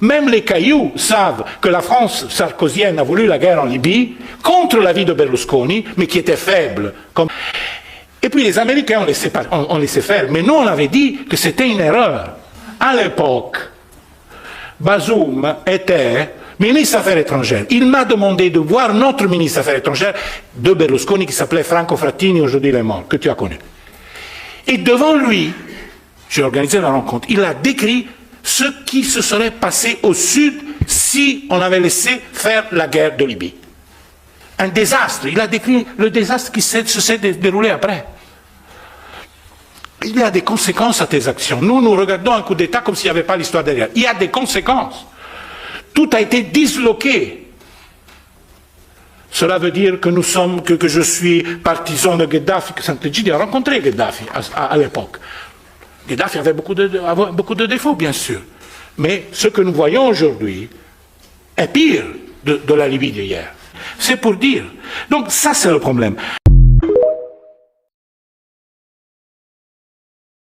Même les cailloux savent que la France sarkozienne a voulu la guerre en Libye contre l'avis de Berlusconi, mais qui était faible. Et puis les Américains ont laissé faire, mais nous on avait dit que c'était une erreur. À l'époque, Bazoum était ministre des Affaires étrangères. Il m'a demandé de voir notre ministre des Affaires étrangères de Berlusconi qui s'appelait Franco Frattini, aujourd'hui il est mort, que tu as connu. Et devant lui, j'ai organisé la rencontre, il a décrit ce qui se serait passé au sud si on avait laissé faire la guerre de Libye. Un désastre. Il a décrit le désastre qui se s'est déroulé après. Il y a des conséquences à tes actions. Nous regardons un coup d'État comme s'il n'y avait pas l'histoire derrière. Il y a des conséquences. Tout a été disloqué. Cela veut dire que que je suis partisan de Gheddafi, que Sant'Egidio a rencontré Gheddafi à l'époque. Gheddafi avait beaucoup de défauts, bien sûr. Mais ce que nous voyons aujourd'hui est pire de la Libye d'hier. C'est pour dire. Donc ça, c'est le problème.